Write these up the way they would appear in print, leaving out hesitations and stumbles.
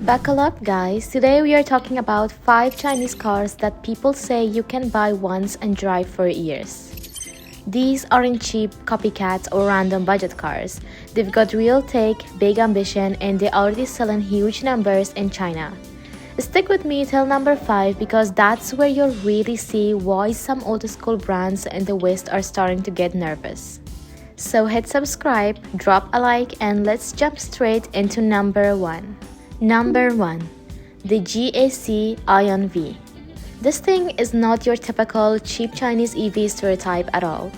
Buckle up, guys. Today we are talking about 5 Chinese cars that people say you can buy once and drive for years. These aren't cheap copycats or random budget cars. They've got real take, big ambition, and they already sell in huge numbers in China. Stick with me till number 5 because that's where you'll really see why some old school brands in the West are starting to get nervous. So hit subscribe, drop a like, and let's jump straight into number 1. Number 1. The GAC Aion V. This thing is not your typical cheap Chinese EV stereotype at all.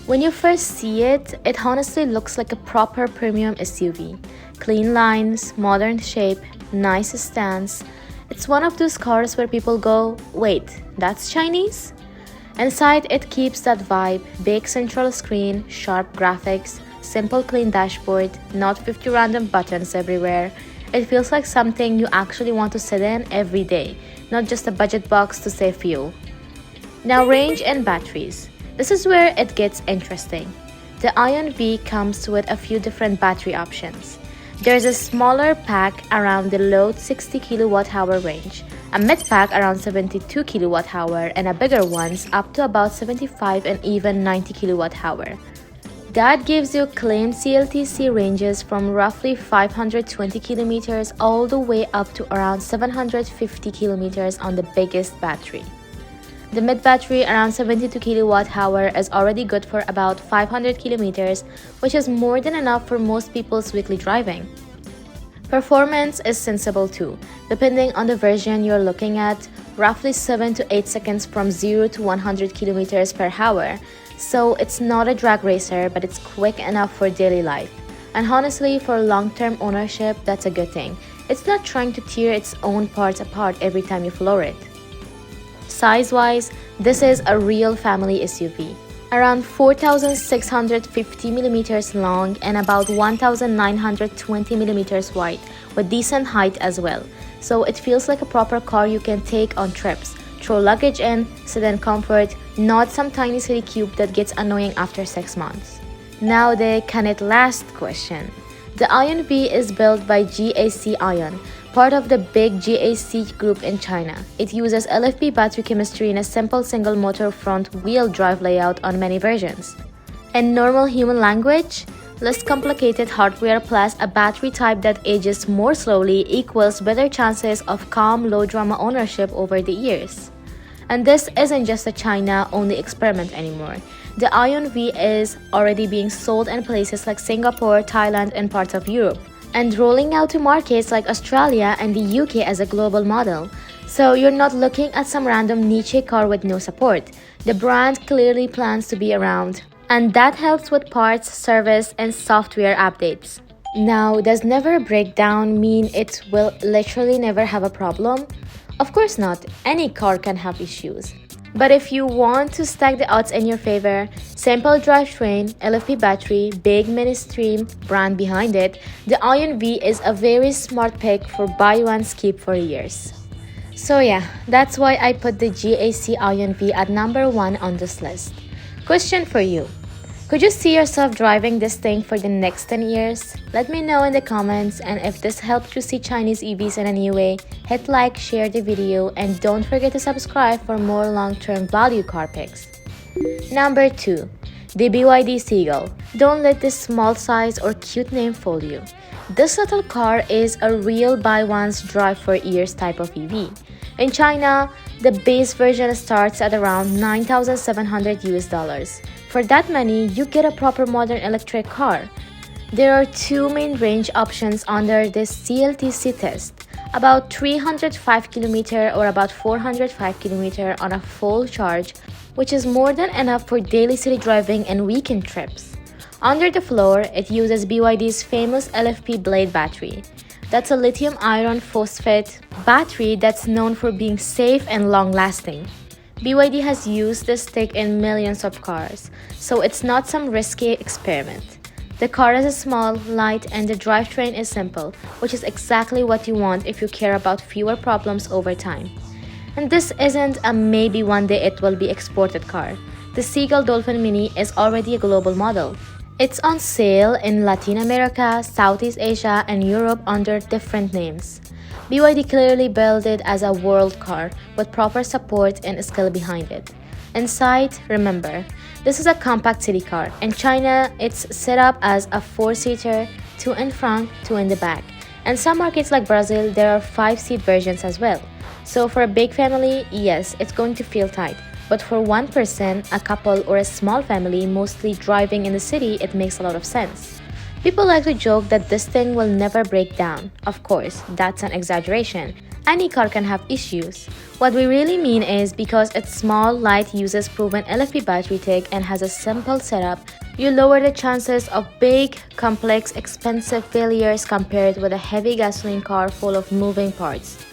When you first see it, it honestly looks like a proper premium SUV. Clean lines, modern shape, nice stance. It's one of those cars where people go, wait, that's Chinese? Inside, it keeps that vibe: big central screen, sharp graphics, simple clean dashboard, not 50 random buttons everywhere. It feels like something you actually want to sit in every day, not just a budget box to save fuel. Now, range and batteries. This is where it gets interesting. The Aion V comes with a few different battery options. There's a smaller pack around the low 60 kWh range, a mid-pack around 72 kWh, and a bigger ones up to about 75 and even 90 kWh. That gives you claimed CLTC ranges from roughly 520 km all the way up to around 750 km on the biggest battery. The mid-battery around 72 kWh is already good for about 500 km, which is more than enough for most people's weekly driving. Performance is sensible too, depending on the version you're looking at, roughly 7 to 8 seconds from 0 to 100 km per hour. So it's not a drag racer, but it's quick enough for daily life. And honestly, for long-term ownership, that's a good thing. It's not trying to tear its own parts apart every time you floor it. Size-wise, this is a real family SUV. Around 4,650 mm long and about 1,920 mm wide, with decent height as well. So it feels like a proper car you can take on trips, throw luggage in, sedan comfort, not some tiny city cube that gets annoying after 6 months. Now the can it last question. The Aion V is built by GAC Aion, part of the big GAC group in China. It uses LFP battery chemistry in a simple single motor front wheel drive layout on many versions. In normal human language, less complicated hardware plus a battery type that ages more slowly equals better chances of calm, low-drama ownership over the years. And this isn't just a China-only experiment anymore. The Aion V is already being sold in places like Singapore, Thailand, and parts of Europe, and rolling out to markets like Australia and the UK as a global model. So you're not looking at some random niche car with no support. The brand clearly plans to be around, and that helps with parts, service, and software updates. Now, does never break down mean it will literally never have a problem? Of course not. Any car can have issues. But if you want to stack the odds in your favor, simple drivetrain, LFP battery, big mainstream brand behind it, the Aion V is a very smart pick for buy once, keep for years. So yeah, that's why I put the GAC Aion V at number 1 on this list. Question for you. Could you see yourself driving this thing for the next 10 years? Let me know in the comments, and if this helped you see Chinese EVs in a new way, hit like, share the video, and don't forget to subscribe for more long-term value car picks. Number 2. The BYD Seagull. Don't let this small size or cute name fool you. This little car is a real buy once, drive for years type of EV. In China, the base version starts at around $9,700 US. For that money, you get a proper modern electric car. There are 2 main range options under this CLTC test: about 305 km or about 405 km on a full charge, which is more than enough for daily city driving and weekend trips. Under the floor, it uses BYD's famous LFP blade battery. That's a lithium iron phosphate battery that's known for being safe and long-lasting. BYD has used this stick in millions of cars, so it's not some risky experiment. The car is small, light, and the drivetrain is simple, which is exactly what you want if you care about fewer problems over time. And this isn't a maybe one day it will be exported car. The Seagull Dolphin Mini is already a global model. It's on sale in Latin America, Southeast Asia, and Europe under different names. BYD clearly built it as a world car with proper support and skill behind it. Inside, remember, this is a compact city car. In China, it's set up as a 4-seater, 2 in front, 2 in the back. In some markets like Brazil, there are 5-seat versions as well. So for a big family, yes, it's going to feel tight. But for one person, a couple, or a small family mostly driving in the city, it makes a lot of sense. People like to joke that this thing will never break down. Of course, that's an exaggeration. Any car can have issues. What we really mean is because it's small, light, uses proven LFP battery tech, and has a simple setup, you lower the chances of big, complex, expensive failures compared with a heavy gasoline car full of moving parts.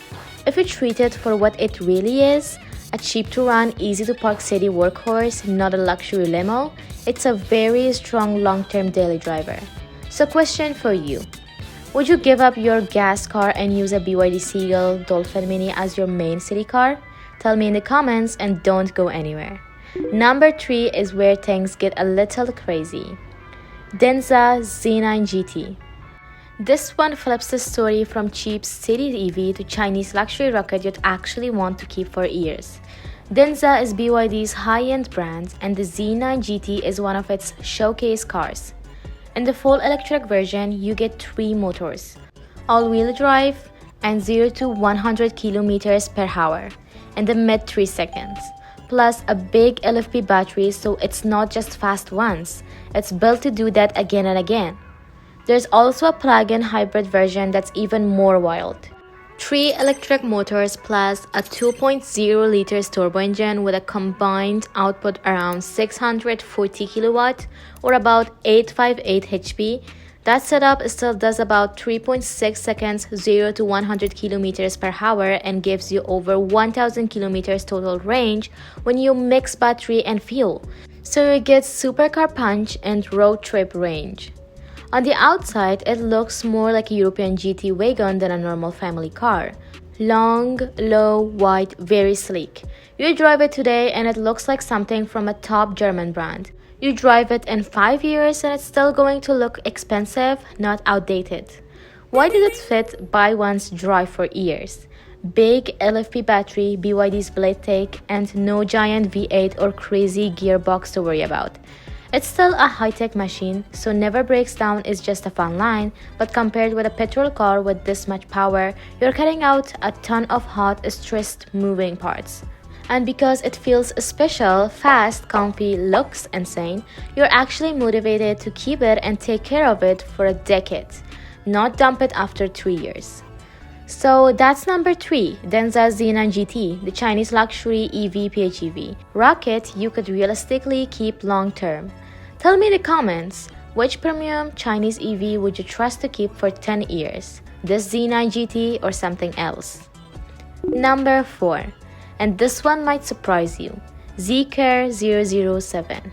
If you treat it for what it really is, a cheap-to-run, easy-to-park city workhorse, not a luxury limo, it's a very strong long-term daily driver. So question for you. Would you give up your gas car and use a BYD Seagull Dolphin Mini as your main city car? Tell me in the comments and don't go anywhere. Number 3 is where things get a little crazy. Denza Z9 GT. This one flips the story from cheap city EV to Chinese luxury rocket you'd actually want to keep for years. Denza is BYD's high-end brand, and the Z9 GT is one of its showcase cars. In the full electric version, you get 3 motors, all-wheel drive, and 0 to 100 km per hour in the mid 3 seconds, plus a big LFP battery, so it's not just fast once, it's built to do that again and again. There's also a plug-in hybrid version that's even more wild. 3 electric motors plus a 2.0 liters turbo engine with a combined output around 640 kilowatt or about 858 HP. That setup still does about 3.6 seconds 0 to 100 kilometers per hour and gives you over 1000 kilometers total range when you mix battery and fuel. So you get supercar punch and road trip range. On the outside, it looks more like a European GT wagon than a normal family car. Long, low, wide, very sleek. You drive it today and it looks like something from a top German brand. You drive it in 5 years and it's still going to look expensive, not outdated. Why did it fit buy once, drive for years? Big LFP battery, BYD's blade tech, and no giant V8 or crazy gearbox to worry about. It's still a high-tech machine, so never breaks down is just a fun line, but compared with a petrol car with this much power, you're cutting out a ton of hot, stressed moving parts. And because it feels special, fast, comfy, looks insane, you're actually motivated to keep it and take care of it for a decade, not dump it after 3 years. So that's number 3, Denza Z9 GT, the Chinese luxury EV PHEV. Rocket you could realistically keep long term. Tell me in the comments, which premium Chinese EV would you trust to keep for 10 years? This Z9 GT or something else? Number 4, and this one might surprise you, Zeekr 007.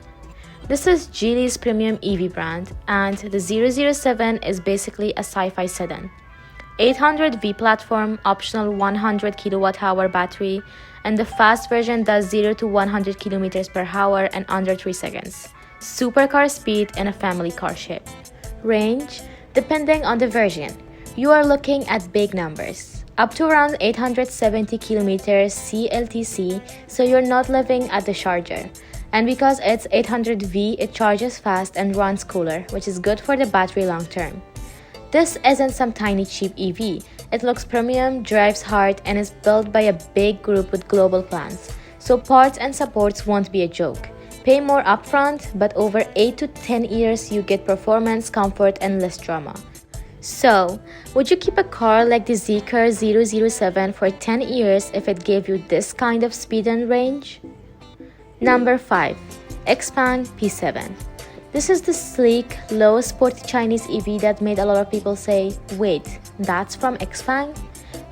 This is Geely's premium EV brand, and the 007 is basically a sci-fi sedan. 800V platform, optional 100 kWh battery, and the fast version does 0 to 100 km per hour in under 3 seconds. Supercar speed in a family car shape. Range, depending on the version, you are looking at big numbers, up to around 870 km CLTC, so you're not living at the charger. And because it's 800V, it charges fast and runs cooler, which is good for the battery long term. This isn't some tiny cheap EV. It looks premium, drives hard, and is built by a big group with global plans. So parts and supports won't be a joke. Pay more upfront, but over 8 to 10 years you get performance, comfort, and less drama. So, would you keep a car like the Zeekr 007 for 10 years if it gave you this kind of speed and range? Number 5. Xpeng P7. This is the sleek, low sporty Chinese EV that made a lot of people say, wait, that's from Xpeng?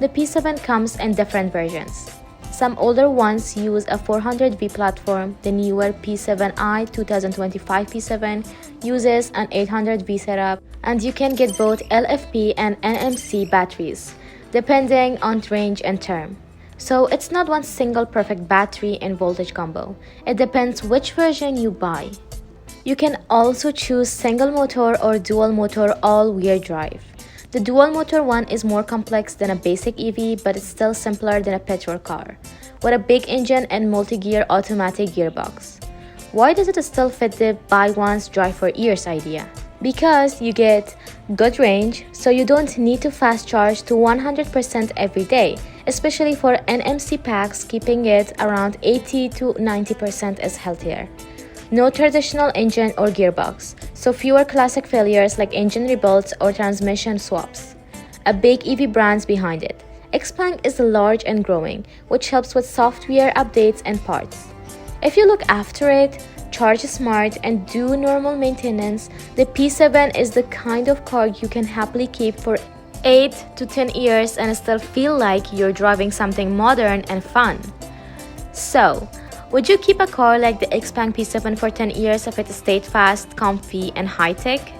The P7 comes in different versions. Some older ones use a 400V platform. The newer P7i 2025 P7 uses an 800V setup, and you can get both LFP and NMC batteries, depending on range and term. So it's not one single perfect battery and voltage combo. It depends which version you buy. You can also choose single motor or dual motor all-wheel drive. The dual motor one is more complex than a basic EV, but it's still simpler than a petrol car, with a big engine and multi-gear automatic gearbox. Why does it still fit the buy once, drive for years idea? Because you get good range, so you don't need to fast charge to 100% every day, especially for NMC packs. Keeping it around 80 to 90% is healthier. No traditional engine or gearbox, so fewer classic failures like engine rebuilds or transmission swaps. A big EV brands behind it. Xpeng is large and growing, which helps with software updates and parts. If you look after it, charge smart, and do normal maintenance, the P7 is the kind of car you can happily keep for 8 to 10 years and still feel like you're driving something modern and fun. So, would you keep a car like the Xpeng P7 for 10 years if it stayed fast, comfy, and high-tech?